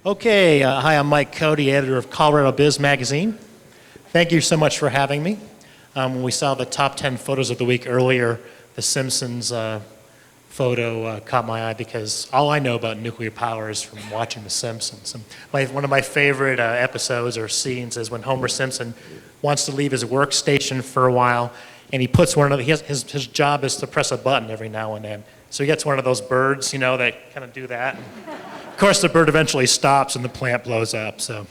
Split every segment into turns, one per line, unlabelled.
Okay, hi, I'm Mike Cody, editor of Colorado Biz Magazine. Thank you so much for having me. When we saw the top 10 photos of the week earlier, the Simpsons photo caught my eye because all I know about nuclear power is from watching the Simpsons. And one of my favorite episodes or scenes is when Homer Simpson wants to leave his workstation for a while, and he puts his job is to press a button every now and then. So he gets one of those birds, that kind of do that. Of course, the bird eventually stops and the plant blows up. So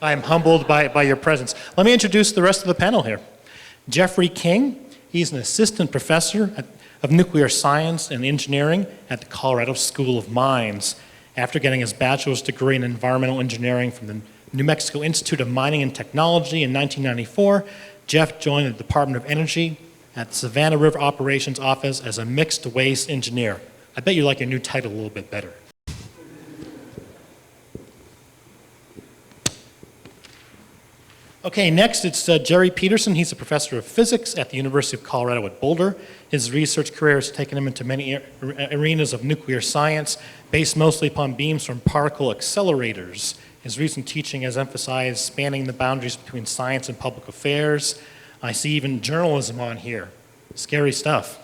I am humbled by your presence. Let me introduce the rest of the panel here. Jeffrey King, he's an assistant professor of nuclear science and engineering at the Colorado School of Mines. After getting his bachelor's degree in environmental engineering from the New Mexico Institute of Mining and Technology in 1994, Jeff joined the Department of Energy at the Savannah River Operations Office as a mixed waste engineer. I bet you like your new title a little bit better. Okay, next it's Jerry Peterson. He's a professor of physics at the University of Colorado at Boulder. His research career has taken him into many arenas of nuclear science, based mostly upon beams from particle accelerators. His recent teaching has emphasized spanning the boundaries between science and public affairs. I see even journalism on here. Scary stuff.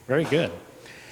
Very good.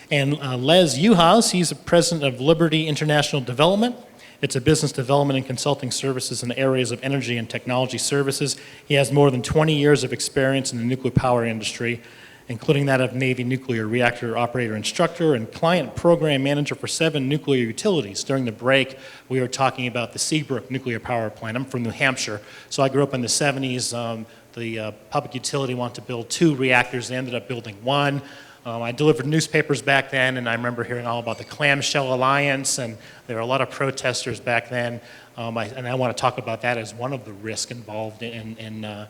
And Les Uhaus, he's the president of Liberty International Development. It's a business development and consulting services in the areas of energy and technology services. He has more than 20 years of experience in the nuclear power industry, including that of Navy nuclear reactor operator instructor and client program manager for 7 nuclear utilities. During the break, we were talking about the Seabrook nuclear power plant. I'm from New Hampshire, so I grew up in the 70s. The public utility wanted to build 2 reactors. They ended up building 1. I delivered newspapers back then, and I remember hearing all about the Clamshell Alliance, and there were a lot of protesters back then. And I want to talk about that as one of the risks involved in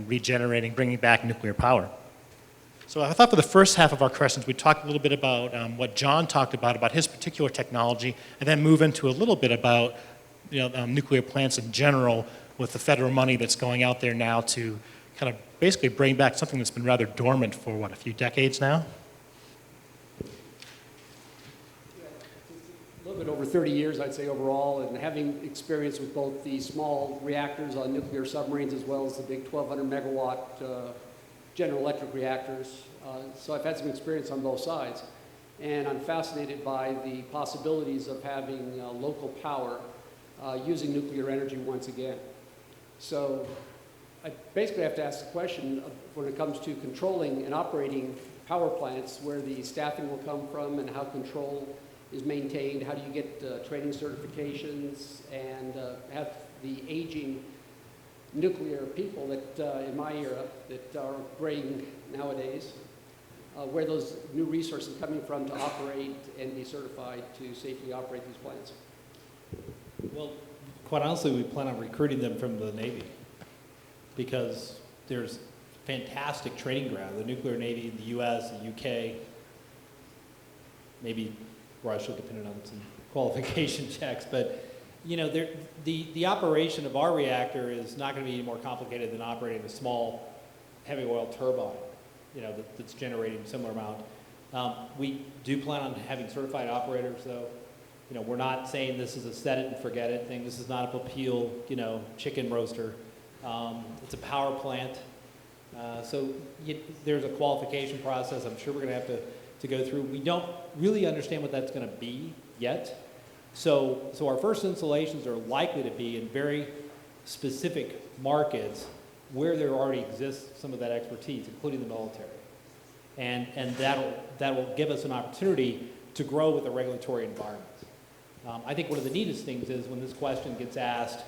regenerating, bringing back nuclear power. So I thought for the first half of our questions, we'd talk a little bit about what John talked about his particular technology, and then move into a little bit about nuclear plants in general with the federal money that's going out there now to kind of basically bring back something that's been rather dormant for, a few decades now?
Yeah, a little bit over 30 years, I'd say, overall, and having experience with both the small reactors on nuclear submarines as well as the big 1,200 megawatt General Electric reactors. So I've had some experience on both sides. And I'm fascinated by the possibilities of having local power using nuclear energy once again. So I basically have to ask the question of when it comes to controlling and operating power plants, where the staffing will come from and how control is maintained. How do you get training certifications and have the aging nuclear people that in my era that are graying nowadays, where those new resources coming from to operate and be certified to safely operate these plants?
Well, quite honestly, we plan on recruiting them from the Navy because there's fantastic training ground. The nuclear Navy in the US, the UK, maybe Russia, depending on some qualification checks, but the operation of our reactor is not going to be any more complicated than operating a small heavy oil turbine, that's generating a similar amount. We do plan on having certified operators, though. We're not saying this is a set it and forget it thing. This is not a Papil, chicken roaster. It's a power plant. So there's a qualification process I'm sure we're going to have to go through. We don't really understand what that's going to be yet. So our first installations are likely to be in very specific markets where there already exists some of that expertise, including the military. And that will give us an opportunity to grow with the regulatory environment. I think one of the neatest things is when this question gets asked,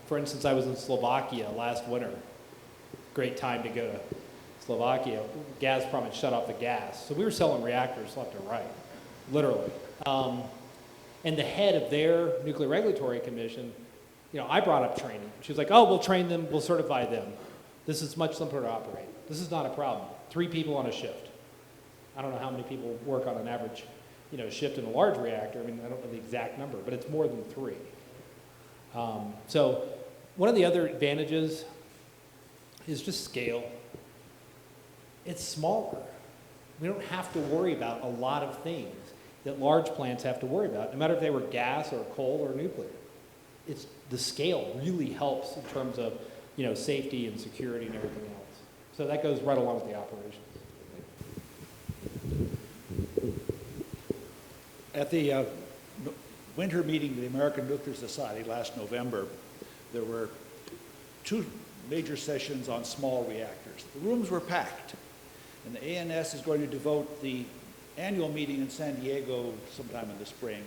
for instance, I was in Slovakia last winter. Great time to go to Slovakia. Gazprom had shut off the gas. So we were selling reactors left and right, literally. And the head of their Nuclear Regulatory Commission, I brought up training. She was like, oh, we'll train them, we'll certify them. This is much simpler to operate. This is not a problem. 3 people on a shift. I don't know how many people work on an average shift in a large reactor. I don't know the exact number, but it's more than 3. So one of the other advantages is just scale. It's smaller. We don't have to worry about a lot of things that large plants have to worry about, no matter if they were gas or coal or nuclear. It's, the scale really helps in terms of, you know, safety and security and everything else. So that goes right along with the operations.
At the winter meeting of the American Nuclear Society last November, there were 2 major sessions on small reactors. The rooms were packed, and the ANS is going to devote the annual meeting in San Diego sometime in the spring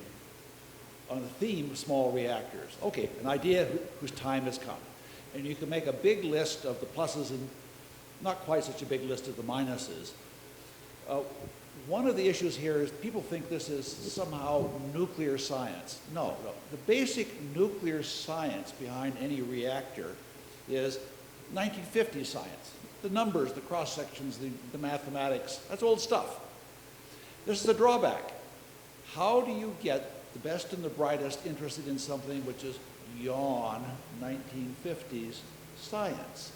on the theme of small reactors. Okay, an idea whose time has come. And you can make a big list of the pluses and not quite such a big list of the minuses. One of the issues here is people think this is somehow nuclear science. No. The basic nuclear science behind any reactor is 1950s science. The numbers, the cross-sections, the mathematics, that's old stuff. This is a drawback. How do you get the best and the brightest interested in something which is beyond 1950s science?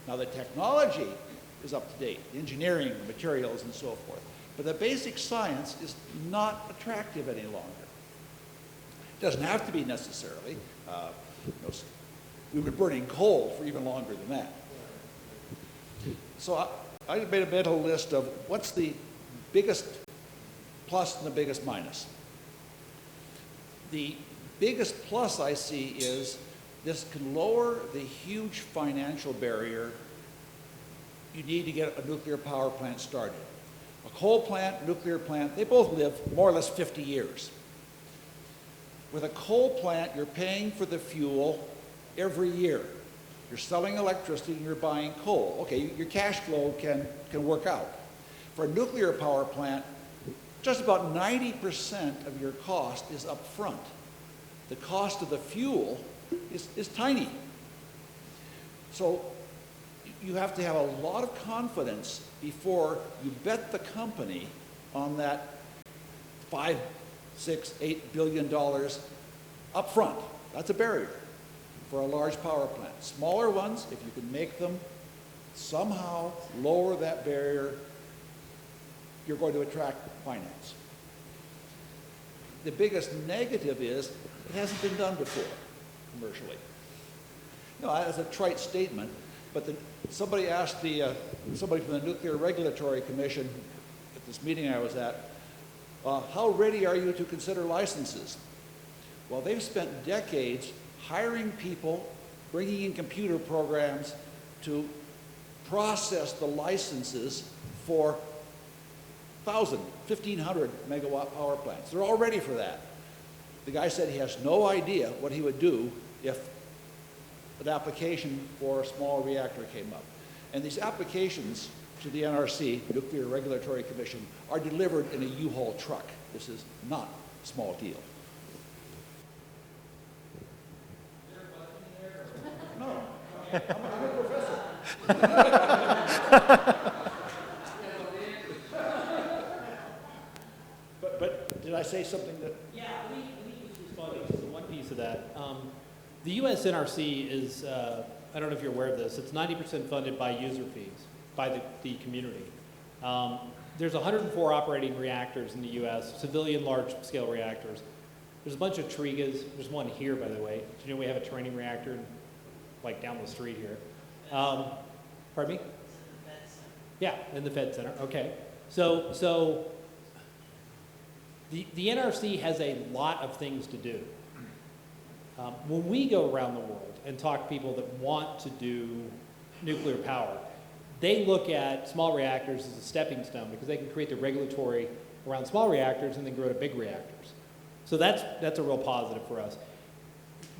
Now the technology is up to date, the engineering, the materials, and so forth. But the basic science is not attractive any longer. It doesn't have to be necessarily. We've been burning coal for even longer than that. So I made a mental list of what's the biggest plus and the biggest minus. The biggest plus I see is this can lower the huge financial barrier you need to get a nuclear power plant started. A coal plant, nuclear plant, they both live more or less 50 years. With a coal plant, you're paying for the fuel every year. You're selling electricity and you're buying coal. Okay, your cash flow can work out. For a nuclear power plant, just about 90% of your cost is up front. The cost of the fuel is tiny. So you have to have a lot of confidence before you bet the company on that $5, $6, $8 billion up front. That's a barrier for a large power plant. Smaller ones, if you can make them somehow lower that barrier, you're going to attract finance. The biggest negative is it hasn't been done before commercially. No, that's a trite statement, but somebody asked somebody from the Nuclear Regulatory Commission at this meeting I was at, how ready are you to consider licenses? Well, they've spent decades hiring people, bringing in computer programs to process the licenses for 1,000, 1,500 megawatt power plants. They're all ready for that. The guy said he has no idea what he would do if an application for a small reactor came up. And these applications to the NRC, Nuclear Regulatory Commission, are delivered in a U-Haul truck. This is not a small deal. No, I'm a professor. But did I say something that?
Yeah, let me just respond to one piece of that. The US NRC is, I don't know if you're aware of this, it's 90% funded by user fees, by the community. There's 104 operating reactors in the US, civilian large-scale reactors. There's a bunch of TRIGAs. There's one here, by the way. Do you know we have a training reactor like down the street here? Pardon me? Yeah, in the Fed Center. Okay. So the NRC has a lot of things to do. When we go around the world and talk to people that want to do nuclear power, they look at small reactors as a stepping stone because they can create the regulatory around small reactors and then grow to big reactors. So that's a real positive for us.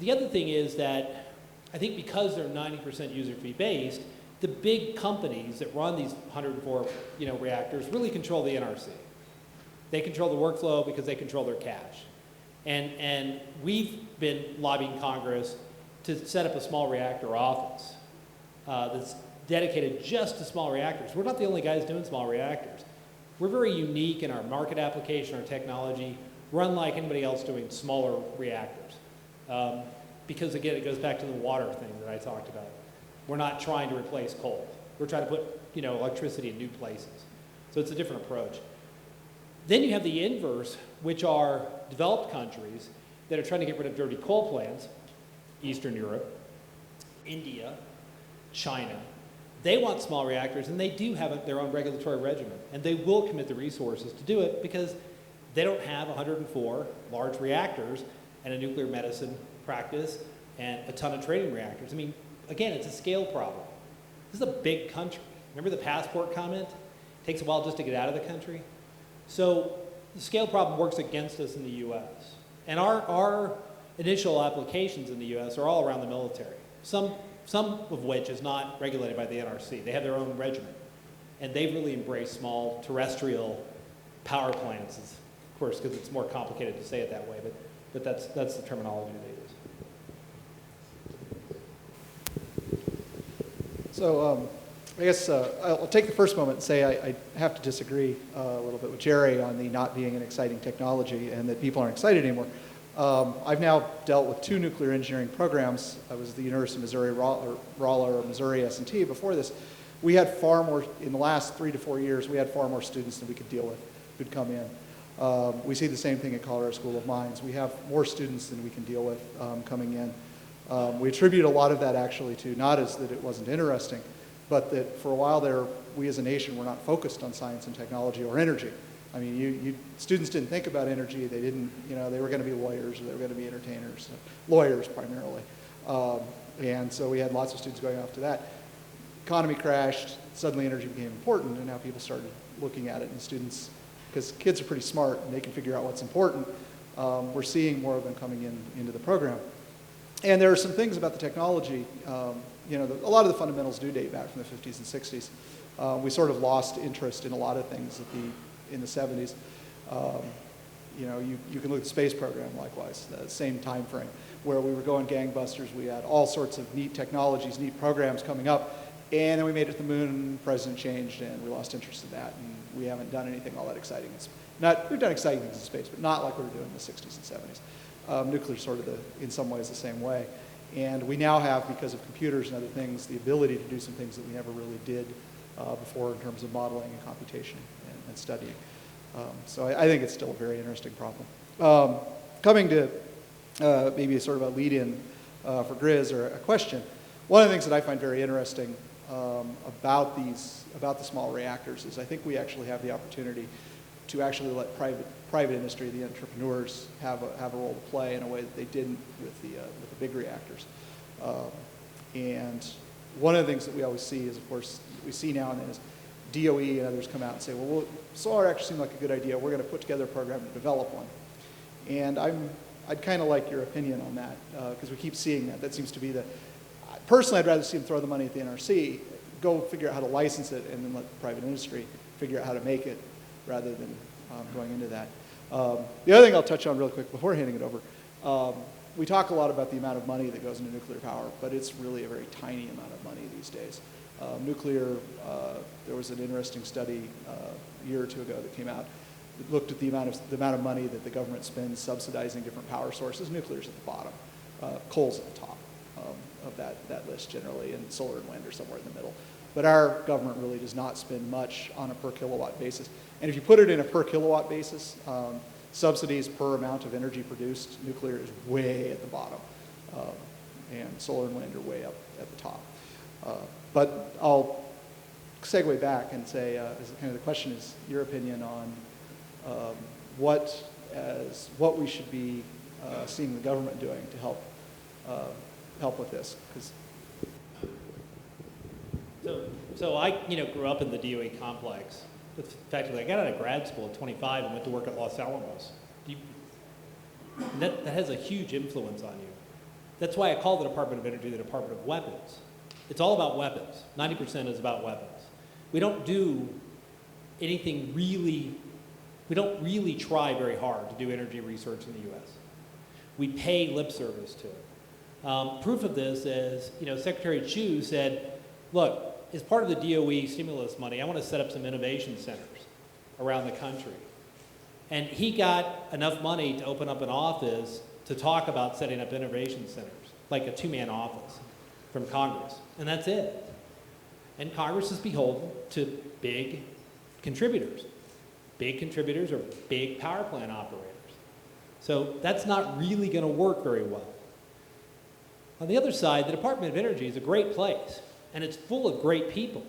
The other thing is that I think because they're 90% user fee based, the big companies that run these 104 reactors really control the NRC. They control the workflow because they control their cash. And we've been lobbying Congress to set up a small reactor office that's dedicated just to small reactors. We're not the only guys doing small reactors. We're very unique in our market application, our technology. We're unlike anybody else doing smaller reactors. Because again, it goes back to the water thing that I talked about. We're not trying to replace coal. We're trying to put electricity in new places. So it's a different approach. Then you have the inverse, which are developed countries that are trying to get rid of dirty coal plants, Eastern Europe, India, China. They want small reactors, and they do have their own regulatory regimen, and they will commit the resources to do it because they don't have 104 large reactors and a nuclear medicine practice and a ton of training reactors. I mean, again, it's a scale problem. This is a big country. Remember the passport comment? It takes a while just to get out of the country. So the scale problem works against us in the U.S. And our initial applications in the U.S. are all around the military, some of which is not regulated by the NRC. They have their own regimen. And they've really embraced small terrestrial power plants, of course, because it's more complicated to say it that way, but that's the terminology they use.
So I guess I'll take the first moment and say I have to disagree a little bit with Jerry on the not being an exciting technology and that people aren't excited anymore. I've now dealt with 2 nuclear engineering programs. I was at the University of Missouri, Rolla, or Missouri S&T before this. We had far more, in the last 3 to 4 years, we had far more students than we could deal with who'd come in. We see the same thing at Colorado School of Mines. We have more students than we can deal with coming in. We attribute a lot of that actually to not as that it wasn't interesting, but that for a while there, we as a nation were not focused on science and technology or energy. I mean, students didn't think about energy. They didn't, they were going to be lawyers or they were going to be entertainers, lawyers primarily. And so we had lots of students going off to that. Economy crashed, suddenly energy became important, and now people started looking at it, and students, because kids are pretty smart and they can figure out what's important, we're seeing more of them coming into the program. And there are some things about the technology, a lot of the fundamentals do date back from the 50s and 60s. We sort of lost interest in a lot of things in the 70s. You can look at the space program likewise, the same time frame, where we were going gangbusters. We had all sorts of neat technologies, neat programs coming up, and then we made it to the moon, the president changed, and we lost interest in that, and we haven't done anything all that exciting. We've done exciting things in space, but not like we were doing in the 60s and 70s. Nuclear's sort of in some ways the same way. And we now have, because of computers and other things, the ability to do some things that we never really did before in terms of modeling and computation and studying. So I think it's still a very interesting problem. Coming to maybe sort of a lead-in for Grizz or a question, one of the things that I find very interesting about the small reactors is I think we actually have the opportunity to actually let private industry, the entrepreneurs, have a role to play in a way that they didn't with the big reactors. And one of the things that we always see is, of course, we see now and then is DOE and others come out and say, well, solar actually seemed like a good idea. We're going to put together a program to develop one. And I'd kind of like your opinion on that, because we keep seeing that. That seems to be personally, I'd rather see them throw the money at the NRC, go figure out how to license it, and then let the private industry figure out how to make it, rather than going into that. The other thing I'll touch on real quick before handing it over, we talk a lot about the amount of money that goes into nuclear power, but it's really a very tiny amount of money these days. Nuclear, there was an interesting study a year or two ago that came out that looked at the amount of money that the government spends subsidizing different power sources. Nuclear's at the bottom, coal's at the top of that list generally, and solar and wind are somewhere in the middle. But our government really does not spend much on a per kilowatt basis. And if you put it in a per kilowatt basis, subsidies per amount of energy produced, nuclear is way at the bottom. And solar and wind are way up at the top. But I'll segue back and say, kind of the question is your opinion on what we should be seeing the government doing to help with this.
So I grew up in the DOE complex. Effectively, I got out of grad school at 25 and went to work at Los Alamos. That has a huge influence on you. That's why I call the Department of Energy the Department of Weapons. It's all about weapons. 90% is about weapons. We don't do anything really, we don't really try very hard to do energy research in the U.S. We pay lip service to it. Proof of this is, Secretary Chu said, look, as part of the DOE stimulus money, I want to set up some innovation centers around the country. And he got enough money to open up an office to talk about setting up innovation centers, like a two-man office from Congress. And that's it. And Congress is beholden to big contributors. Big contributors are big power plant operators. So that's not really going to work very well. On the other side, the Department of Energy is a great place, and it's full of great people.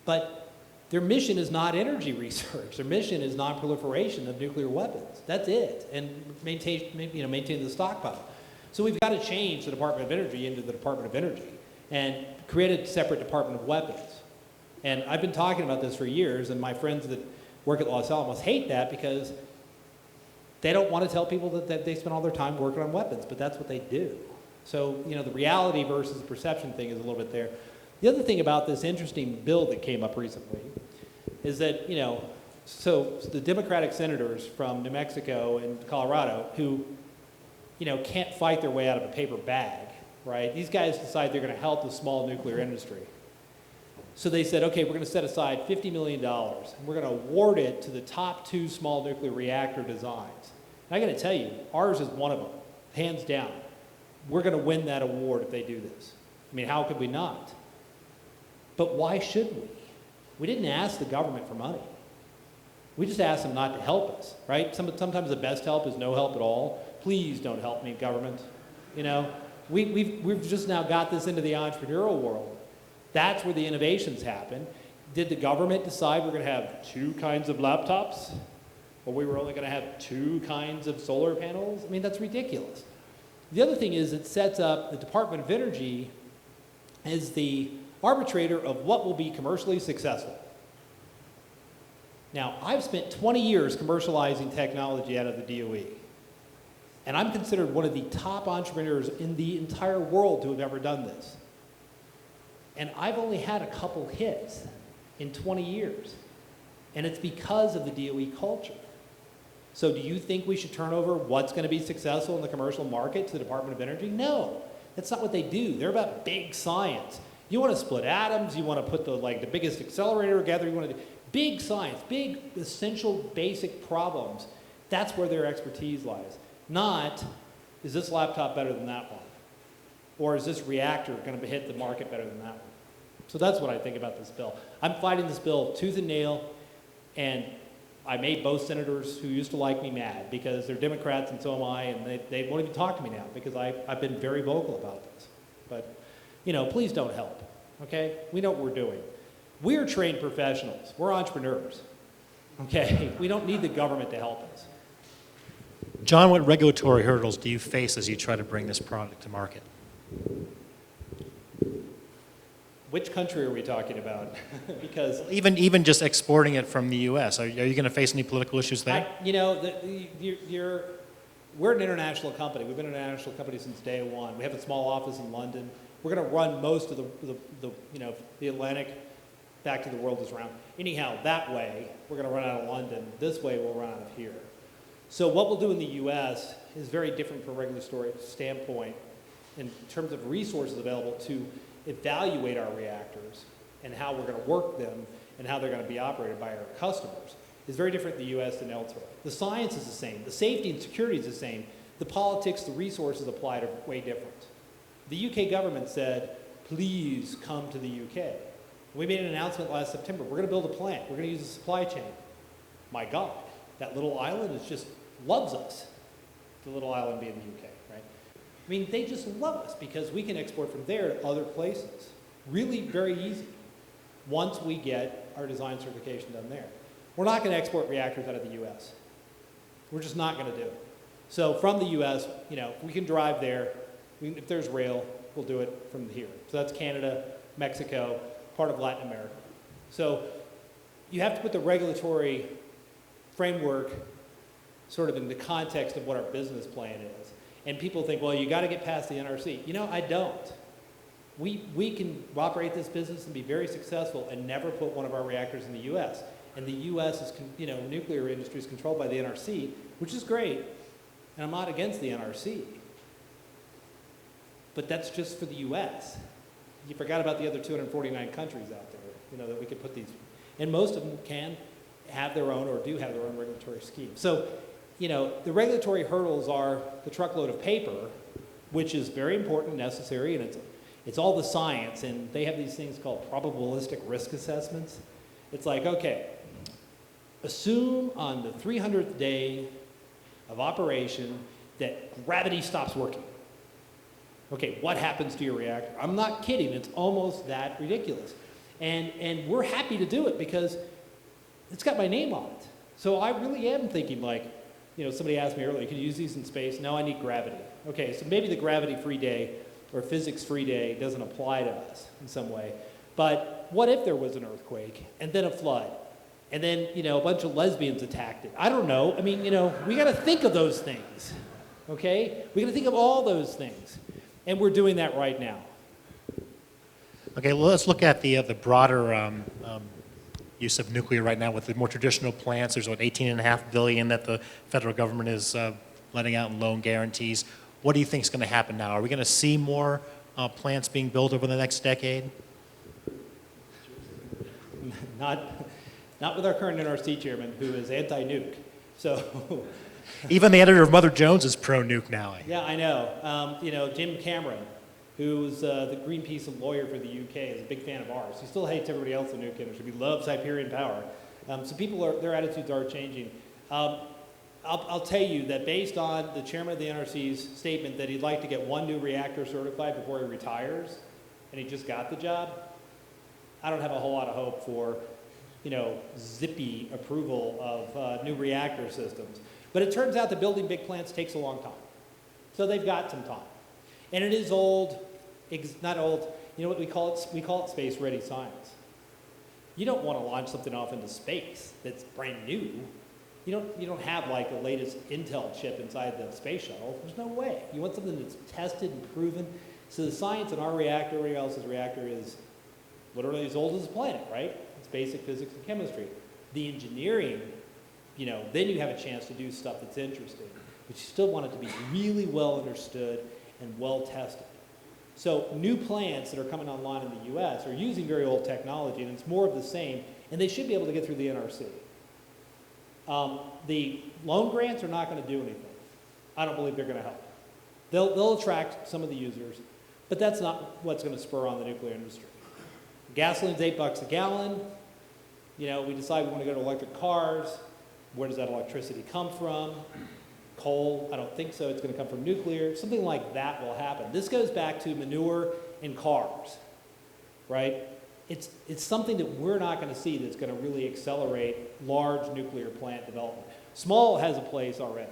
But their mission is not energy research. Their mission is non-proliferation of nuclear weapons. That's it, and maintain the stockpile. So we've got to change the Department of Energy into the Department of Energy and create a separate Department of Weapons. And I've been talking about this for years, and my friends that work at Los Alamos hate that because they don't want to tell people that they spend all their time working on weapons, but that's what they do. So, the reality versus the perception thing is a little bit there. The other thing about this interesting bill that came up recently is that, so the Democratic senators from New Mexico and Colorado who, can't fight their way out of a paper bag, right? These guys decide they're going to help the small nuclear industry. So they said, okay, we're going to set aside $50 million, and we're going to award it to the top 2 small nuclear reactor designs. And I got to tell you, ours is one of them, hands down. We're going to win that award if they do this. I mean, how could we not? But why should we? We didn't ask the government for money. We just asked them not to help us, right? Sometimes the best help is no help at all. Please don't help me, government. We've just now got this into the entrepreneurial world. That's where the innovations happen. Did the government decide we're going to have 2 kinds of laptops? Or we were only going to have 2 kinds of solar panels? I mean, that's ridiculous. The other thing is it sets up the Department of Energy as the arbitrator of what will be commercially successful. Now, I've spent 20 years commercializing technology out of the DOE. And I'm considered one of the top entrepreneurs in the entire world to have ever done this. And I've only had a couple hits in 20 years. And it's because of the DOE culture. So do you think we should turn over what's going to be successful in the commercial market to the Department of Energy? No, that's not what they do. They're about big science. You want to split atoms, you want to put the biggest accelerator together, you want to do big science, big essential basic problems. That's where their expertise lies. Not, is this laptop better than that one? Or is this reactor going to hit the market better than that one? So that's what I think about this bill. I'm fighting this bill tooth and nail, and I made both senators who used to like me mad because they're Democrats and so am I, and they won't even talk to me now because I've been very vocal about this. But, please don't help, okay? We know what we're doing. We're trained professionals. We're entrepreneurs, okay? We don't need the government to help us.
John, what regulatory hurdles do you face as you try to bring this product to market?
Which country are we talking about? Because
even just exporting it from the U.S., are you going to face any political issues there?
We're an international company. We've been an international company since day one. We have a small office in London. We're going to run most of the Atlantic back to the world is around. Anyhow, that way we're going to run out of London. This way we'll run out of here. So what we'll do in the U.S. is very different from a regulatory standpoint in terms of resources available to evaluate our reactors and how we're going to work them and how they're going to be operated by our customers is very different in the U.S. than elsewhere. The science is the same. The safety and security is the same. The politics, the resources applied are way different. The UK government said, please come to the UK. We made an announcement last September. We're going to build a plant. We're going to use a supply chain. My God, that little island just loves us, the little island being the UK, right? I mean, they just love us because we can export from there to other places. Really very easy once we get our design certification done there. We're not going to export reactors out of the U.S. We're just not going to do it. So from the U.S., we can drive there. If there's rail, we'll do it from here. So that's Canada, Mexico, part of Latin America. So you have to put the regulatory framework sort of in the context of what our business plan is. And people think, well, you got to get past the NRC. I don't. We can operate this business and be very successful and never put one of our reactors in the U.S. And the U.S. is, nuclear industry is controlled by the NRC, which is great. And I'm not against the NRC. But that's just for the U.S. You forgot about the other 249 countries out there, that we could put these. And most of them can have their own or do have their own regulatory scheme. So, the regulatory hurdles are the truckload of paper, which is very important and necessary, and it's all the science, and they have these things called probabilistic risk assessments. It's like, okay, Assume on the 300th day of operation that gravity stops working. Okay, what happens to your reactor? I'm not kidding, it's almost that ridiculous. And we're happy to do it because it's got my name on it. So I really am thinking like, somebody asked me earlier, can you use these in space? No, I need gravity. Okay, so maybe the gravity-free day or physics-free day doesn't apply to us in some way. But what if there was an earthquake and then a flood? And then, a bunch of lesbians attacked it. I don't know. I mean, we got to think of those things, okay? We got to think of all those things. And we're doing that right now.
Okay, well, let's look at the broader use of nuclear right now with the more traditional plants. There's what, $18.5 billion that the federal government is letting out in loan guarantees. What do you think is going to happen now? Are we going to see more plants being built over the next decade?
Not with our current NRC chairman, who is anti-nuke. So,
Even the editor of Mother Jones is pro-nuke now.
yeah, I know. Jim Cameron, who's the Greenpeace lawyer for the UK, is a big fan of ours. He still hates everybody else in the nuke industry. He loves Hyperion power. So their attitudes are changing. I'll tell you that based on the chairman of the NRC's statement that he'd like to get one new reactor certified before he retires, and he just got the job, I don't have a whole lot of hope for zippy approval of new reactor systems. But it turns out that building big plants takes a long time. So they've got some time. And it is old, not old, you know what we call it? We call it space-ready science. You don't want to launch something off into space that's brand new. You don't have like the latest Intel chip inside the space shuttle. There's no way. You want something that's tested and proven. So the science in our reactor, everybody else's reactor, is literally as old as the planet, right? It's basic physics and chemistry. The engineering, then you have a chance to do stuff that's interesting, but you still want it to be really well understood and well tested. So new plants that are coming online in the US are using very old technology, and it's more of the same, and they should be able to get through the NRC. The loan grants are not going to do anything. I don't believe they're going to help. They'll attract some of the users, but that's not what's going to spur on the nuclear industry. Gasoline's $8 a gallon. We decide we want to go to electric cars. Where does that electricity come from? Coal? I don't think so. It's going to come from nuclear. Something like that will happen. This goes back to manure in cars, right? It's something that we're not going to see that's going to really accelerate large nuclear plant development. Small has a place already.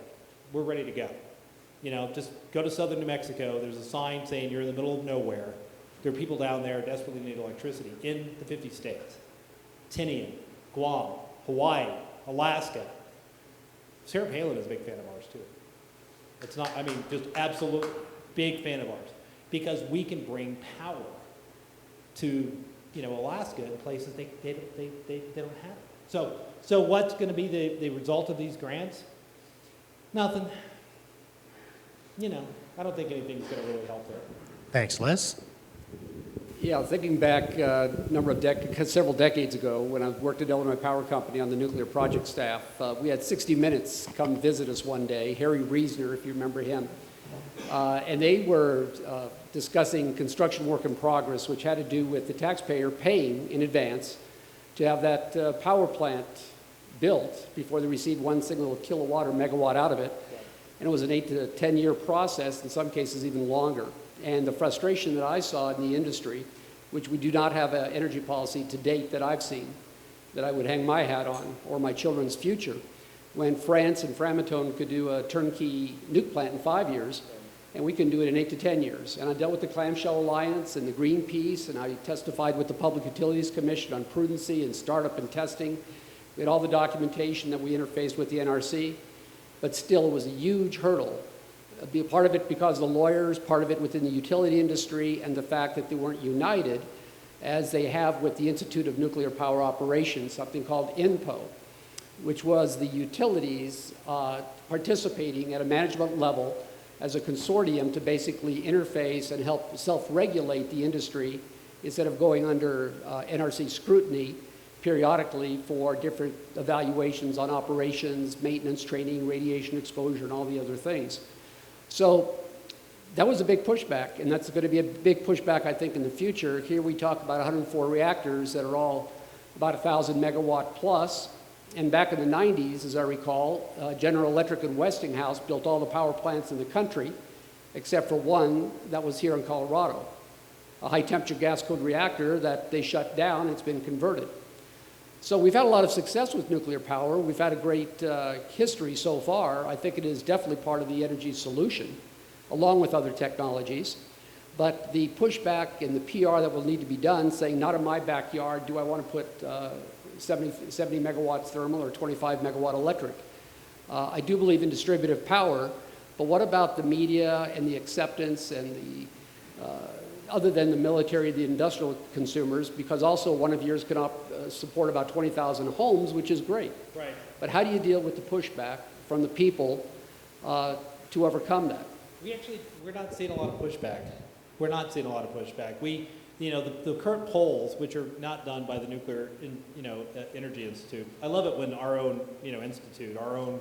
We're ready to go. Just go to southern New Mexico. There's a sign saying you're in the middle of nowhere. There are people down there desperately need electricity in the 50 states. Tinian, Guam, Hawaii, Alaska. Sarah Palin is a big fan of ours too. It's not, just absolute big fan of ours. Because we can bring power to, Alaska in places they don't have it. So what's going to be the result of these grants? Nothing. I don't think anything's going to really help there.
Thanks, Les.
Yeah, thinking back several decades ago when I worked at Illinois Power Company on the nuclear project staff, we had 60 Minutes come visit us one day, Harry Reisner, if you remember him. And they were discussing construction work in progress, which had to do with the taxpayer paying in advance to have that power plant built before they received one single kilowatt or megawatt out of it. And it was an 8 to 10 year process, in some cases even longer. And the frustration that I saw in the industry, which we do not have an energy policy to date that I've seen, that I would hang my hat on, or my children's future, when France and Framatome could do a turnkey nuke plant in 5 years, and we can do it in 8 to 10 years. And I dealt with the Clamshell Alliance and the Greenpeace, and I testified with the Public Utilities Commission on prudency and startup and testing. We had all the documentation that we interfaced with the NRC, but still it was a huge hurdle. Be a part of it because of the lawyers, part of it within the utility industry, and the fact that they weren't united as they have with the Institute of Nuclear Power Operations, something called INPO, which was the utilities participating at a management level as a consortium to basically interface and help self-regulate the industry instead of going under NRC scrutiny periodically for different evaluations on operations, maintenance, training, radiation exposure, and all the other things. So that was a big pushback, and that's going to be a big pushback, I think, in the future. Here we talk about 104 reactors that are all about 1,000 megawatt plus, And back in the 90s, as I recall, General Electric and Westinghouse built all the power plants in the country, except for one that was here in Colorado, a high-temperature gas-cooled reactor that they shut down. It's been converted. So we've had a lot of success with nuclear power. We've had a great history so far. I think it is definitely part of the energy solution, along with other technologies. But the pushback and the PR that will need to be done, saying, not in my backyard, do I want to put 70 megawatts thermal or 25 megawatt electric? I do believe in distributive power, but what about the media and the acceptance and the other than the military, the industrial consumers, because also one of yours can support about 20,000 homes, which is great.
Right.
But how do you deal with the pushback from the people to overcome that?
We're not seeing a lot of pushback. We're not seeing a lot of pushback. The current polls, which are not done by the Nuclear, Energy Institute. I love it when our own, institute, our own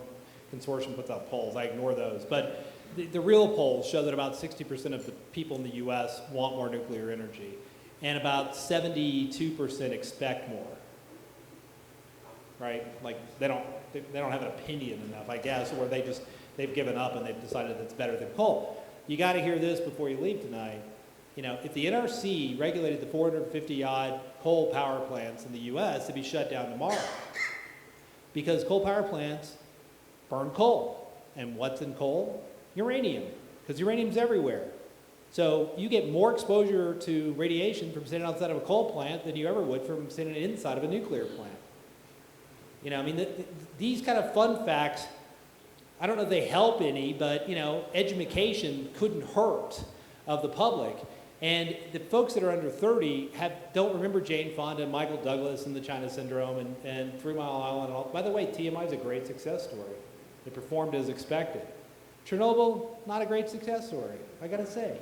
consortium puts out polls. I ignore those, but the real polls show that about 60% of the people in the U.S. want more nuclear energy, and about 72% expect more. Right? Like they don't have an opinion enough, I guess, or they've given up and they've decided it's better than coal. You got to hear this before you leave tonight. If the NRC regulated the 450-odd coal power plants in the U.S., they'd be shut down tomorrow, because coal power plants burn coal, and what's in coal? Uranium, because uranium's everywhere. So you get more exposure to radiation from sitting outside of a coal plant than you ever would from sitting inside of a nuclear plant. These kind of fun facts, I don't know if they help any, but, education couldn't hurt of the public. And the folks that are under 30 don't remember Jane Fonda and Michael Douglas and the China Syndrome and 3 Mile Island. And all. By the way, TMI is a great success story. It performed as expected. Chernobyl, not a great success story, I gotta say,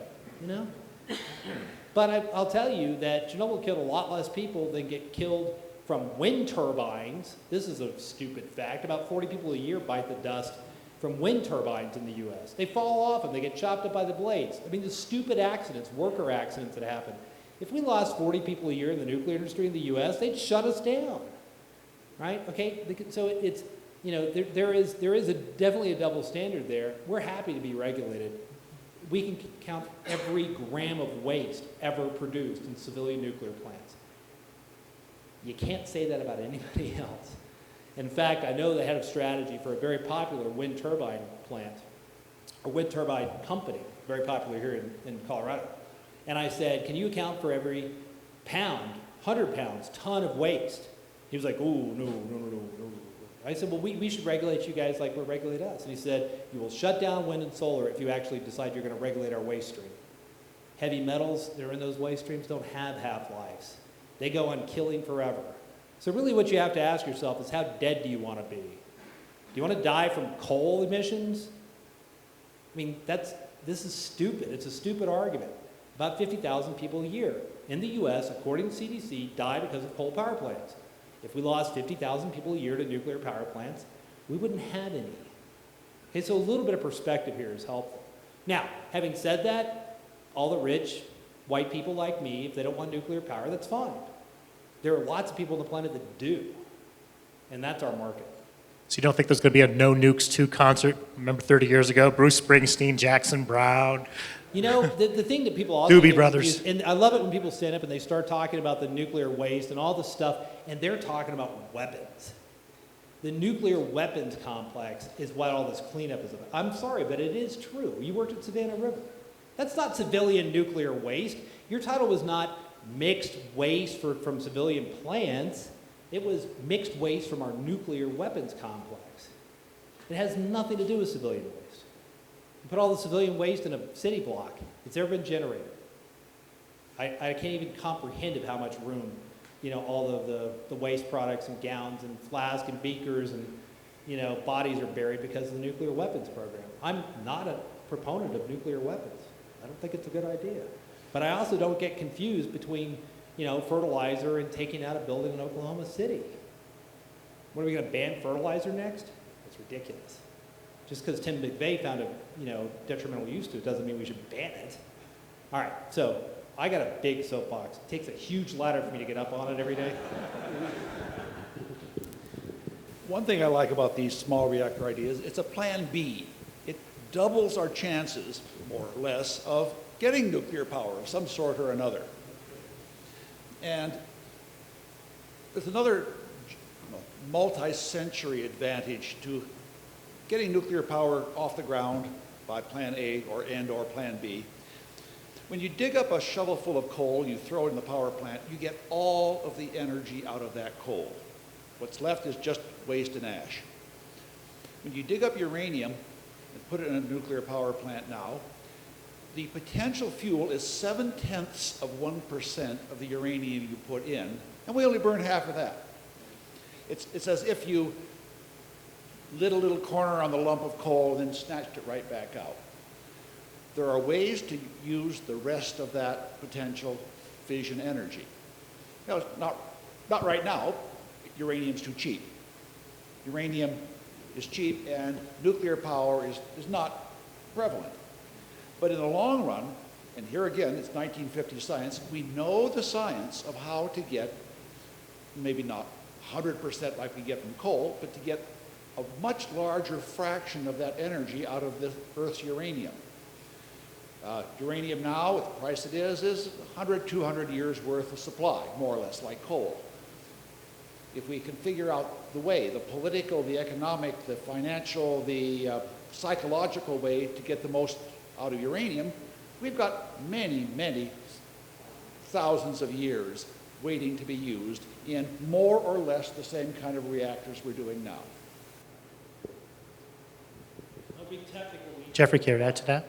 But I'll tell you that Chernobyl killed a lot less people than get killed from wind turbines. This is a stupid fact. About 40 people a year bite the dust from wind turbines in the U.S. They fall off and they get chopped up by the blades. The stupid accidents, worker accidents that happen. If we lost 40 people a year in the nuclear industry in the U.S., they'd shut us down, right? Okay, so it's, there is definitely a double standard there. We're happy to be regulated. We can count every gram of waste ever produced in civilian nuclear plants. You can't say that about anybody else. In fact, I know the head of strategy for a very popular wind turbine plant, a wind turbine company, very popular here in Colorado. And I said, can you account for every pound, 100 pounds, ton of waste? He was like, ooh, no. I said, well, we should regulate you guys like we regulate us. And he said, you will shut down wind and solar if you actually decide you're going to regulate our waste stream. Heavy metals that are in those waste streams don't have half-lives. They go on killing forever. So really what you have to ask yourself is, how dead do you want to be? Do you want to die from coal emissions? This is stupid. It's a stupid argument. About 50,000 people a year in the U.S., according to CDC, die because of coal power plants. If we lost 50,000 people a year to nuclear power plants, we wouldn't have any. Okay, so a little bit of perspective here is helpful. Now, having said that, all the rich white people like me, if they don't want nuclear power, that's fine. There are lots of people on the planet that do, and that's our market.
So you don't think there's going to be a No Nukes 2 concert? Remember 30 years ago, Bruce Springsteen, Jackson Brown.
The thing that people also
Doobie
get
Brothers.
confused, and I love it when people stand up and they start talking about the nuclear waste and all this stuff, and they're talking about weapons. The nuclear weapons complex is what all this cleanup is about. I'm sorry, but it is true. You worked at Savannah River. That's not civilian nuclear waste. Your title was not mixed waste from civilian plants. It was mixed waste from our nuclear weapons complex. It has nothing to do with civilian waste. You put all the civilian waste in a city block that's ever been generated. I can't even comprehend of how much room, all of the waste products and gowns and flasks and beakers and, bodies are buried because of the nuclear weapons program. I'm not a proponent of nuclear weapons. I don't think it's a good idea. But I also don't get confused between, fertilizer and taking out a building in Oklahoma City. What, are we going to ban fertilizer next? It's ridiculous. Just because Tim McVeigh found a, detrimental use to it doesn't mean we should ban it. All right, so I got a big soapbox. It takes a huge ladder for me to get up on it every day.
One thing I like about these small reactor ideas, it's a plan B. It doubles our chances, more or less, of getting nuclear power of some sort or another. And there's another multi-century advantage to getting nuclear power off the ground by plan A or plan B. When you dig up a shovel full of coal, you throw it in the power plant, you get all of the energy out of that coal. What's left is just waste and ash. When you dig up uranium and put it in a nuclear power plant now, the potential fuel is 0.7% of the uranium you put in, and we only burn half of that. It's as if you lit a little corner on the lump of coal and then snatched it right back out. There are ways to use the rest of that potential fission energy. You know, not right now. Uranium's too cheap. Uranium is cheap and nuclear power is not prevalent. But in the long run, and here again, it's 1950 science, we know the science of how to get, maybe not 100% like we get from coal, but to get a much larger fraction of that energy out of the Earth's uranium. Uranium now, with the price it is 100, 200 years worth of supply, more or less, like coal. If we can figure out the way, the political, the economic, the financial, the psychological way to get the most out of uranium, we've got many, many thousands of years waiting to be used in more or less the same kind of reactors we're doing now.
Jeffrey, care to add to that?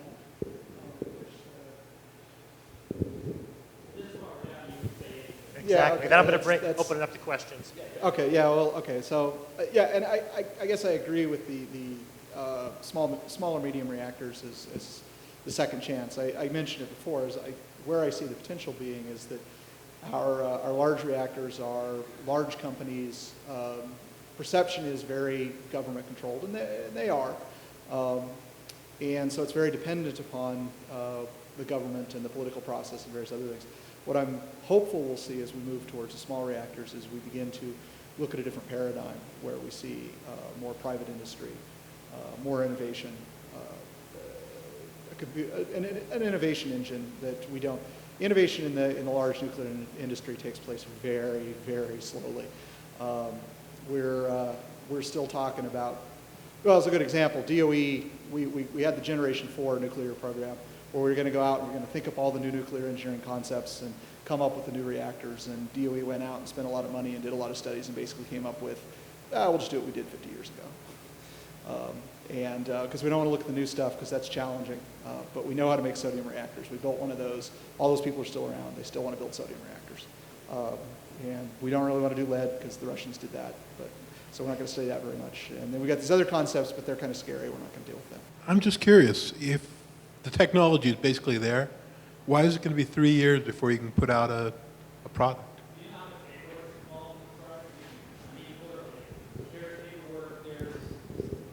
Exactly.
okay,
Then I'm going
that's-
to open it up to questions.
Okay, yeah, well, okay, so, yeah, and I guess I agree with the small or medium reactors as the second chance. I mentioned it before, where I see the potential being is that our large reactors are large companies. Perception is very government controlled, and they are. And so it's very dependent upon the government and the political process and various other things. What I'm hopeful we'll see as we move towards the small reactors is we begin to look at a different paradigm where we see more private industry, more innovation, an innovation engine that we don't. Innovation in the large nuclear industry takes place very, very slowly. We're still talking about, well, it's a good example. DOE, we had the Generation 4 nuclear program where we were going to go out and we're going to think up all the new nuclear engineering concepts and come up with the new reactors. And DOE went out and spent a lot of money and did a lot of studies and basically came up with, we'll just do what we did 50 years ago. Because we don't want to look at the new stuff because that's challenging. But we know how to make sodium reactors. We built one of those. All those people are still around. They still want to build sodium reactors. And we don't really want to do lead because the Russians did that. So we're not going to study that very much. And then we got these other concepts, but they're kind of scary. We're not going to deal with them.
I'm just curious, if the technology is basically there, why is it going to be 3 years before you can put out a product?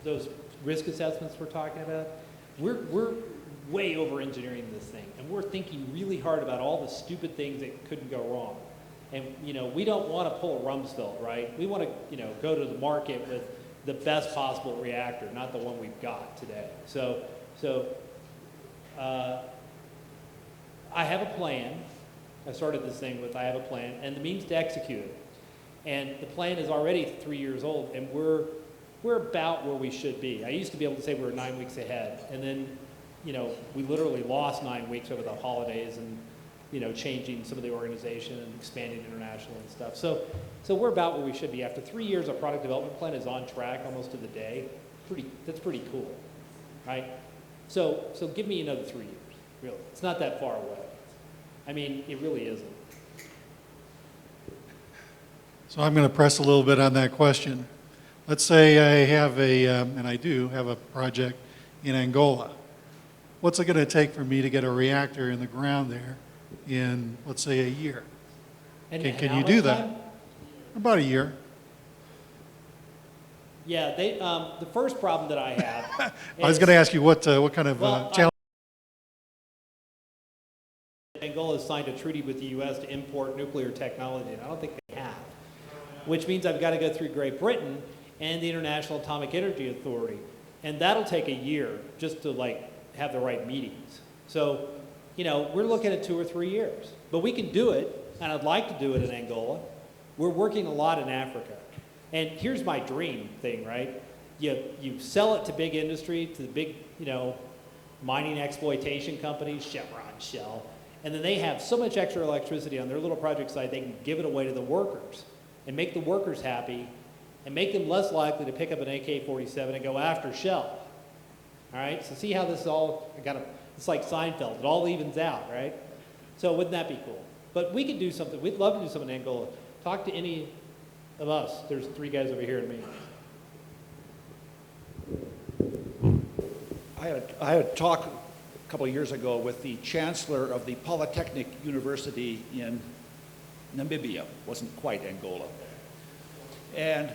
Those risk assessments we're talking about, we're way over engineering this thing, and we're thinking really hard about all the stupid things that couldn't go wrong. And we don't want to pull a Rumsfeld, right? We want to go to the market with the best possible reactor, not the one we've got today. So I have a plan. I started this thing with I have a plan and the means to execute it. And the plan is already 3 years old, and we're about where we should be. I used to be able to say we were 9 weeks ahead, and then we literally lost 9 weeks over the holidays and changing some of the organization and expanding internationally and stuff. So we're about where we should be. After 3 years, our product development plan is on track almost to the day. That's pretty cool, right? So give me another 3 years, really. It's not that far away. I mean, it really isn't.
So I'm going to press a little bit on that question. Let's say I have and I do have a project in Angola. What's it going to take for me to get a reactor in the ground there in, let's say, a year?
And
Can
how
you
much
do that?
time?
About a year.
Yeah, the first problem that I have
I was going to ask you what kind of challenge.
Angola has signed a treaty with the U.S. to import nuclear technology, and I don't think they have, which means I've got to go through Great Britain, and the International Atomic Energy Authority. And that'll take a year just to like have the right meetings. So, you know, we're looking at 2 or 3 years. But we can do it, and I'd like to do it in Angola. We're working a lot in Africa. And here's my dream thing, right? You sell it to big industry, to the big, you know, mining exploitation companies, Chevron, Shell, and then they have so much extra electricity on their little project site, they can give it away to the workers and make the workers happy and make them less likely to pick up an AK-47 and go after Shell. All right, so see how this is all, it's like Seinfeld, it all evens out, right? So wouldn't that be cool? But we could do something, we'd love to do something in Angola. Talk to any of us. There's 3 guys over here and me.
I had a talk a couple of years ago with the chancellor of the Polytechnic University in Namibia, wasn't quite Angola. And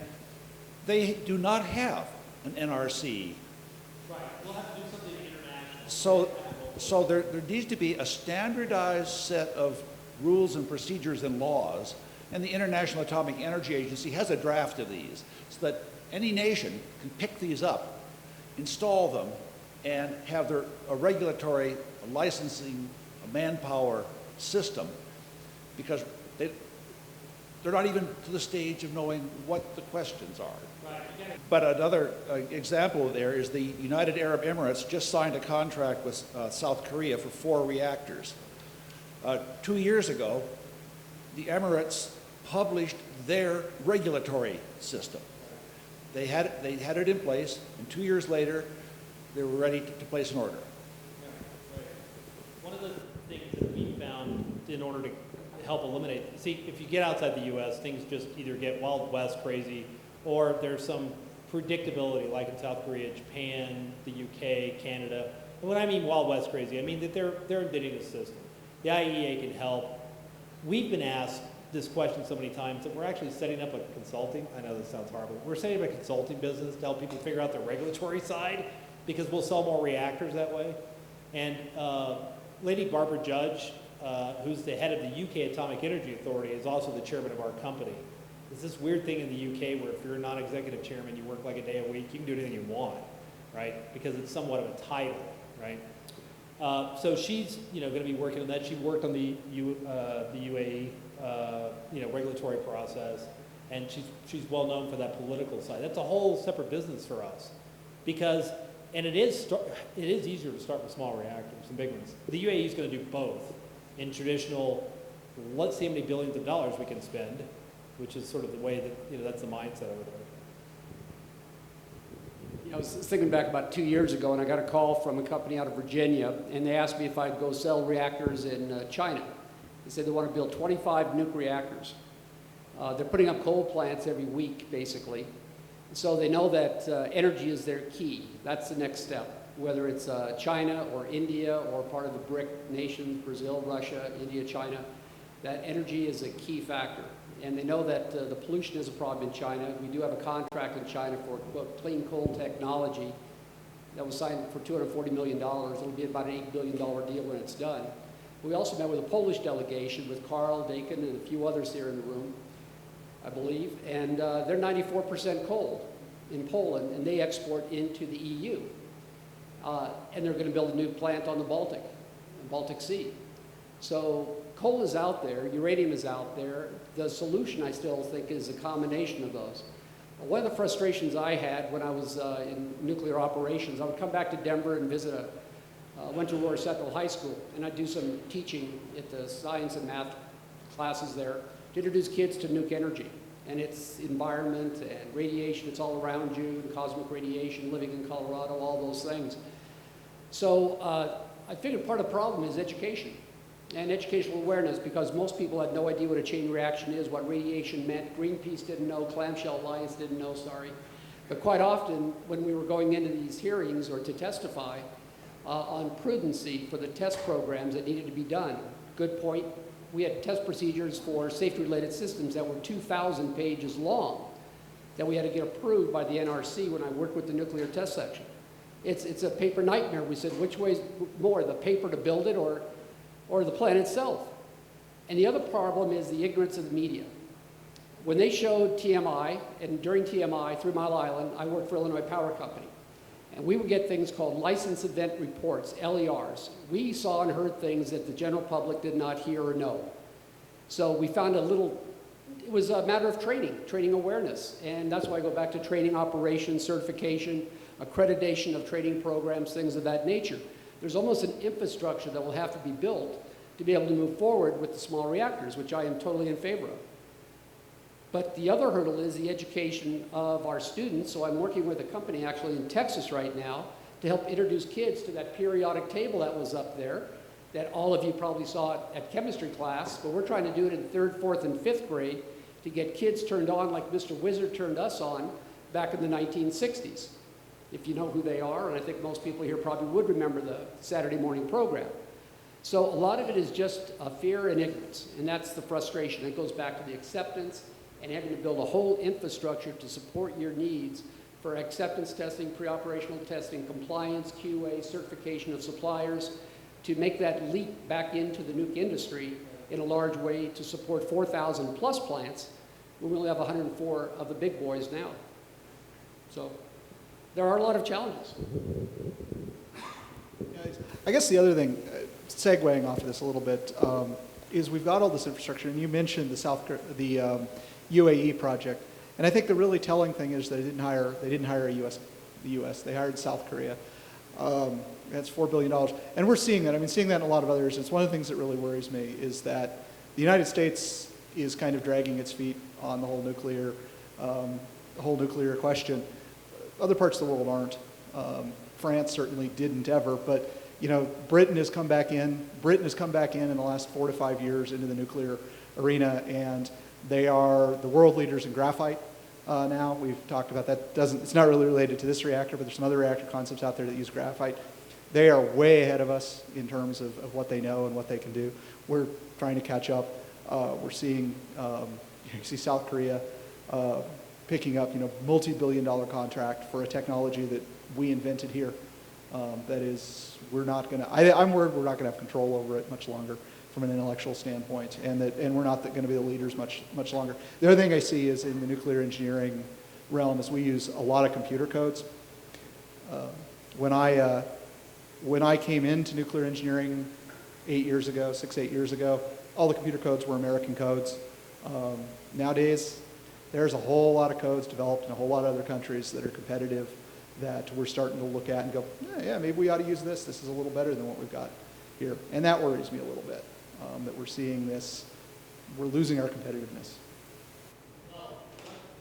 they do not have an NRC.
Right, we'll have to do something international.
So there needs to be a standardized set of rules and procedures and laws, and the International Atomic Energy Agency has a draft of these, so that any nation can pick these up, install them, and have a regulatory, a licensing, a manpower system, because they're not even to the stage of knowing what the questions are.
Right.
But another example there is the United Arab Emirates just signed a contract with South Korea for 4 reactors. 2 years ago, the Emirates published their regulatory system. They had it in place, and 2 years later, they were ready to place an order.
One of the things that we found in order to help eliminate, see, if you get outside the U.S., things just either get Wild West crazy, or there's some predictability, like in South Korea, Japan, the UK, Canada. And when I mean Wild West crazy, I mean that they're indigenous system. The IEA can help. We've been asked this question so many times that we're actually setting up a consulting, I know this sounds horrible, we're setting up a consulting business to help people figure out the regulatory side, because we'll sell more reactors that way. And Lady Barbara Judge, who's the head of the UK Atomic Energy Authority, is also the chairman of our company. There's this weird thing in the UK where if you're a non-executive chairman, you work like a day a week, you can do anything you want, right? Because it's somewhat of a title, right? So she's, going to be working on that. She worked on the UAE, regulatory process, and she's well known for that political side. That's a whole separate business for us, because, and it is easier to start with small reactors than big ones. The UAE is going to do both in traditional. Let's see how many billions of dollars we can spend, which is sort of the way that that's the mindset over there.
I was thinking back about 2 years ago, and I got a call from a company out of Virginia, and they asked me if I'd go sell reactors in China. They said they want to build 25 nuke reactors. They're putting up coal plants every week, basically. So they know that energy is their key. That's the next step, whether it's China or India or part of the BRIC nations, Brazil, Russia, India, China, that energy is a key factor. And they know that the pollution is a problem in China. We do have a contract in China for, quote, clean coal technology that was signed for $240 million. It'll be about an $8 billion deal when it's done. We also met with a Polish delegation with Karl Dakin and a few others here in the room, I believe, and they're 94% coal in Poland, and they export into the EU. And they're going to build a new plant on the Baltic Sea. So coal is out there, uranium is out there. The solution, I still think, is a combination of those. One of the frustrations I had when I was in nuclear operations, I would come back to Denver and visit went to Aurora Central High School, and I'd do some teaching at the science and math classes there to introduce kids to nuke energy and its environment and radiation. It's all around you, and cosmic radiation, living in Colorado, all those things. So I figured part of the problem is education and educational awareness, because most people had no idea what a chain reaction is, what radiation meant. Greenpeace didn't know, Clamshell Alliance didn't know, sorry. But quite often, when we were going into these hearings or to testify on prudency for the test programs that needed to be done, good point, we had test procedures for safety-related systems that were 2,000 pages long that we had to get approved by the NRC when I worked with the nuclear test section. It's a paper nightmare. We said, which way's more, the paper to build it or the plan itself? And the other problem is the ignorance of the media. When they showed TMI, and during TMI, 3 Mile Island, I worked for Illinois Power Company. And we would get things called license event reports, LERs. We saw and heard things that the general public did not hear or know. So we found it was a matter of training awareness. And that's why I go back to training operations, certification, accreditation of training programs, things of that nature. There's almost an infrastructure that will have to be built to be able to move forward with the small reactors, which I am totally in favor of. But the other hurdle is the education of our students. So I'm working with a company actually in Texas right now to help introduce kids to that periodic table that was up there, that all of you probably saw at chemistry class, but we're trying to do it in 3rd, 4th, and 5th grade to get kids turned on like Mr. Wizard turned us on back in the 1960s. If you know who they are, and I think most people here probably would remember the Saturday morning program. So a lot of it is just fear and ignorance, and that's the frustration. It goes back to the acceptance and having to build a whole infrastructure to support your needs for acceptance testing, pre-operational testing, compliance, QA, certification of suppliers, to make that leap back into the nuke industry in a large way to support 4,000 plus plants when we only have 104 of the big boys now. So there are a lot of challenges.
I guess the other thing, segueing off of this a little bit, is we've got all this infrastructure, and you mentioned the UAE project, and I think the really telling thing is that they didn't hire the U.S. They hired South Korea. That's $4 billion, and we're seeing that. I mean, seeing that in a lot of others. It's one of the things that really worries me is that the United States is kind of dragging its feet on the whole nuclear question. Other parts of the world aren't. France certainly didn't ever, but you know, Britain has come back in. Britain has come back in the last 4 to 5 years into the nuclear arena, and they are the world leaders in graphite now. We've talked about that. It's not really related to this reactor, but there's some other reactor concepts out there that use graphite. They are way ahead of us in terms of what they know and what they can do. We're trying to catch up. We're seeing, you see South Korea picking up, multi-billion-dollar contract for a technology that we invented here. That is, I'm worried we're not going to have control over it much longer from an intellectual standpoint, and we're not going to be the leaders much longer. The other thing I see is in the nuclear engineering realm is we use a lot of computer codes. When I came into nuclear engineering 6, 8 years ago, all the computer codes were American codes. Nowadays, there's a whole lot of codes developed in a whole lot of other countries that are competitive that we're starting to look at and go, yeah, maybe we ought to use this. This is a little better than what we've got here. And that worries me a little bit, that we're seeing this, we're losing our competitiveness.
Well,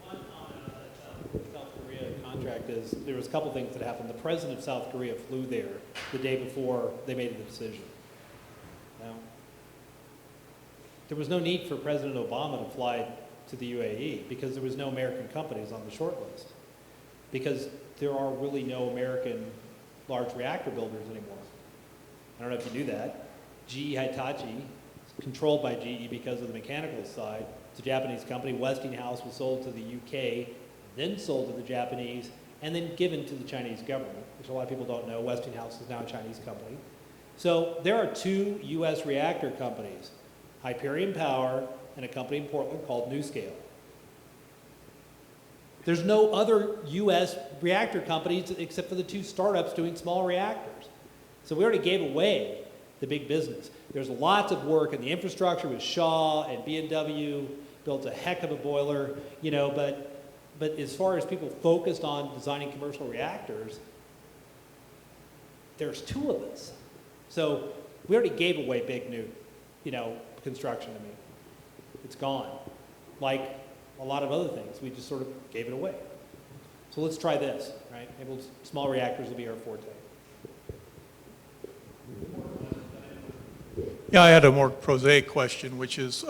one comment on that South Korea contract is there was a couple things that happened. The president of South Korea flew there the day before they made the decision. Now, there was no need for President Obama to fly to the UAE because there was no American companies on the short list. Because there are really no American large reactor builders anymore. I don't know if you knew that. GE Hitachi is controlled by GE because of the mechanical side. It's a Japanese company. Westinghouse was sold to the UK, then sold to the Japanese, and then given to the Chinese government, which a lot of people don't know. Westinghouse is now a Chinese company. So there are 2 US reactor companies, Hyperion Power and a company in Portland called NuScale. There's no other US reactor companies except for the 2 startups doing small reactors. So we already gave away the big business. There's lots of work in the infrastructure with Shaw and B&W, built a heck of a boiler, but as far as people focused on designing commercial reactors, there's 2 of us. So we already gave away big new, construction. I mean, it's gone. Like a lot of other things, we just sort of gave it away. So let's try this, right? Maybe small reactors will be our forte.
Yeah, I had a more prosaic question, which is,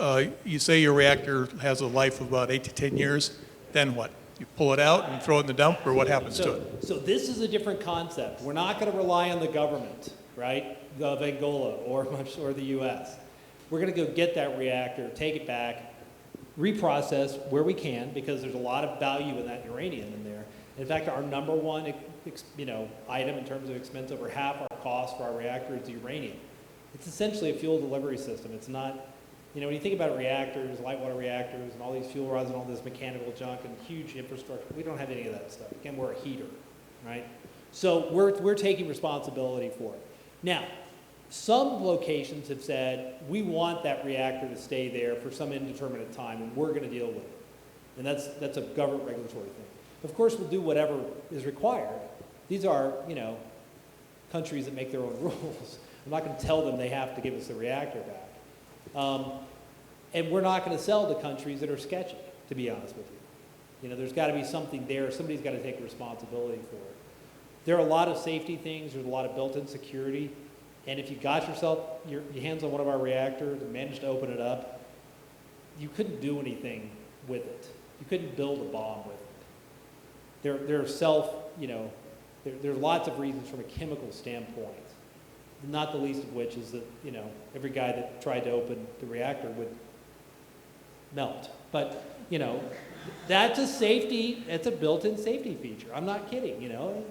you say your reactor has a life of about 8 to 10 years, then what? You pull it out and throw it in the dump, or what happens to it?
So this is a different concept. We're not going to rely on the government, right, of Angola or the U.S. We're going to go get that reactor, take it back, reprocess where we can, because there's a lot of value in that uranium in there. In fact, our number one item in terms of expense, over half our cost for our reactor is the uranium. It's essentially a fuel delivery system. It's You know, when you think about reactors, light water reactors, and all these fuel rods and all this mechanical junk and huge infrastructure, we don't have any of that stuff. Again, we're a heater, right? So we're taking responsibility for it. Now, some locations have said, we want that reactor to stay there for some indeterminate time, and we're going to deal with it. And that's a government regulatory thing. Of course, we'll do whatever is required. These are, you know, countries that make their own rules. I'm not going to tell them they have to give us the reactor back. And we're not going to sell to countries that are sketchy, to be honest with you. You know, there's got to be something there. Somebody's got to take responsibility for it. There are a lot of safety things. There's a lot of built-in security. And if you got yourself your hands on one of our reactors and managed to open it up, you couldn't do anything with it. You couldn't build a bomb with it. There are there are lots of reasons from a chemical standpoint, not the least of which is that, you know, every guy that tried to open the reactor would melt. But, you know, that's a safety, it's a built-in safety feature. I'm not kidding, you know.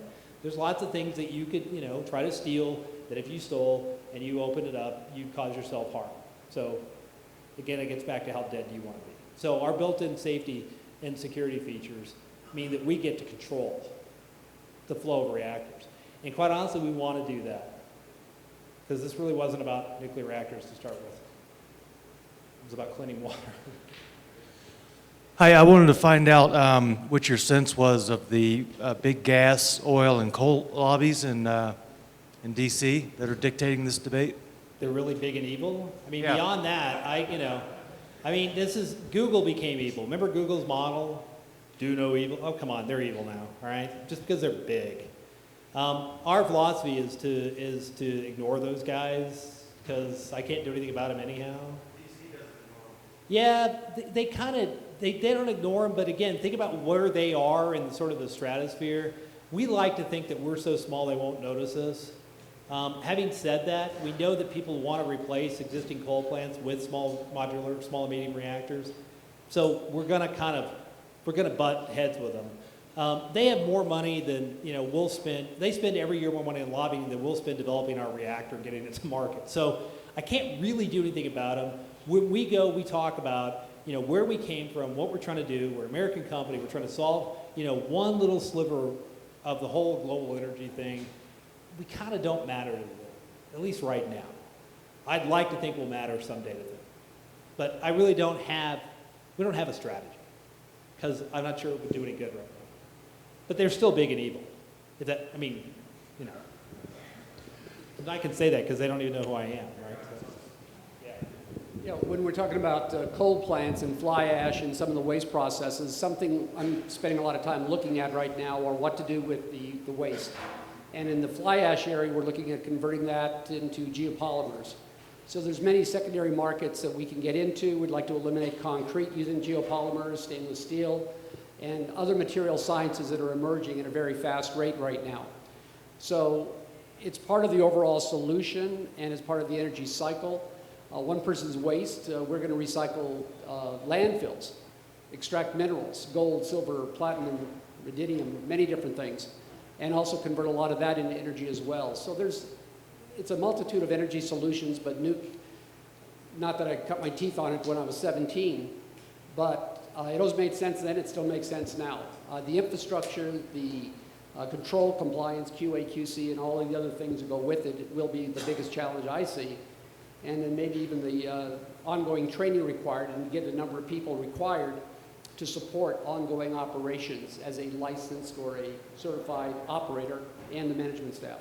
There's lots of things that you could, you know, try to steal that if you stole and you opened it up, you'd cause yourself harm. So, again, it gets back to how dead do you want to be. So our built-in safety and security features mean that we get to control the flow of reactors. And quite honestly, we want to do that. Because this really wasn't about nuclear reactors to start with. It was about cleaning water.
Hi, I wanted to find out what your sense was of the big gas, oil, and coal lobbies in D.C. that are dictating this debate.
They're really big and evil. I mean,
Yeah.
beyond that, Google became evil. Remember Google's model? Do no evil. Oh, come on, they're evil now, all right? Just because they're big. Our philosophy is to ignore those guys because I can't do anything about them anyhow. Yeah, they don't ignore them, but again, think about where they are in sort of the stratosphere. We like to think that we're so small they won't notice us. Having said that, we know that people want to replace existing coal plants with small modular, small and medium reactors. So we're going to butt heads with them. They have more money than, you know, we'll spend. They spend every year more money in lobbying than we'll spend developing our reactor and getting it to market. So I can't really do anything about them. When we go, we talk about, you know, where we came from, what we're trying to do. We're an American company. We're trying to solve, you know, one little sliver of the whole global energy thing. We kind of don't matter to them, at least right now. I'd like to think we'll matter someday to them. But I really we don't have a strategy because I'm not sure it would do any good right now. But they're still big and evil. And I can say that because they don't even know who I am, right? So, yeah.
You know, when we're talking about coal plants and fly ash and some of the waste processes, something I'm spending a lot of time looking at right now are what to do with the waste. And in the fly ash area, we're looking at converting that into geopolymers. So there's many secondary markets that we can get into. We'd like to eliminate concrete using geopolymers, stainless steel, and other material sciences that are emerging at a very fast rate right now. So it's part of the overall solution and it's part of the energy cycle. One person's waste, we're going to recycle landfills, extract minerals, gold, silver, platinum, rubidium, many different things, and also convert a lot of that into energy as well. So it's a multitude of energy solutions, but not that I cut my teeth on it when I was 17, but it always made sense then, it still makes sense now. The infrastructure, the control, compliance, QA, QC, and all of the other things that go with it will be the biggest challenge I see. And then maybe even the ongoing training required and get the number of people required to support ongoing operations as a licensed or a certified operator and the management staff.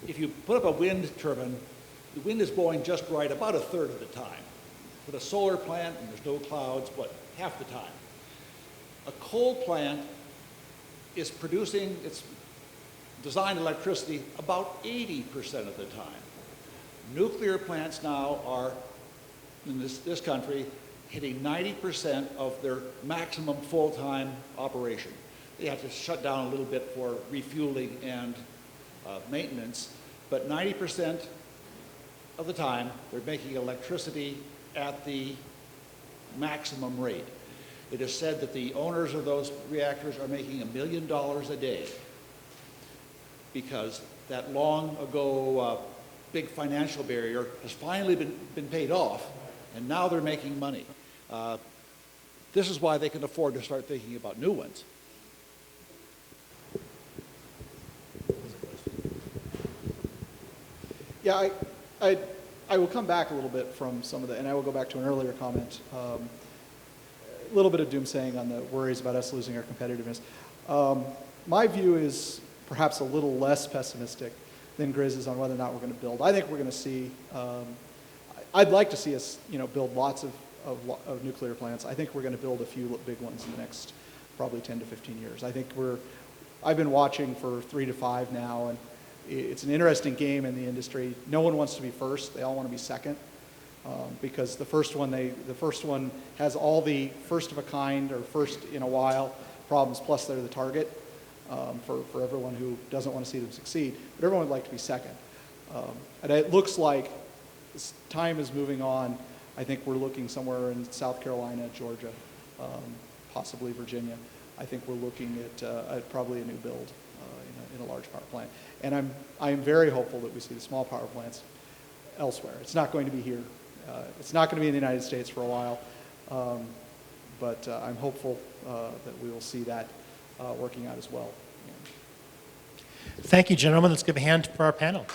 If you put up a wind turbine, the wind is blowing just right about a third of the time. Put a solar plant and there's no clouds, half the time. A coal plant is producing its designed electricity about 80% of the time. Nuclear plants now are, in this country, hitting 90% of their maximum full-time operation. They have to shut down a little bit for refueling and maintenance, but 90% of the time they're making electricity at the maximum rate. It is said that the owners of those reactors are making $1 million a day because that long ago big financial barrier has finally been paid off, And now they're making money. This is why they can afford to start thinking about new ones.
Yeah, I will come back a little bit from some of the, and I will go back to an earlier comment. A little bit of doomsaying on the worries about us losing our competitiveness. My view is perhaps a little less pessimistic than Grizz is on whether or not we're going to build. I think we're going to see, I'd like to see us, build lots of nuclear plants. I think we're going to build a few big ones in the next probably 10 to 15 years. I think I've been watching for 3 to 5 now, and it's an interesting game in the industry. No one wants to be first. They all want to be second. Because the first one has all the first of a kind or first in a while problems, plus they're the target for everyone who doesn't want to see them succeed. But everyone would like to be second. And it looks like as time is moving on. I think we're looking somewhere in South Carolina, Georgia, possibly Virginia. I think we're looking at probably a new build in a large power plant. And I'm very hopeful that we see the small power plants elsewhere. It's not going to be here. It's not going to be in the United States for a while, but I'm hopeful that we will see that working out as well.
Thank you, gentlemen. Let's give a hand for our panel.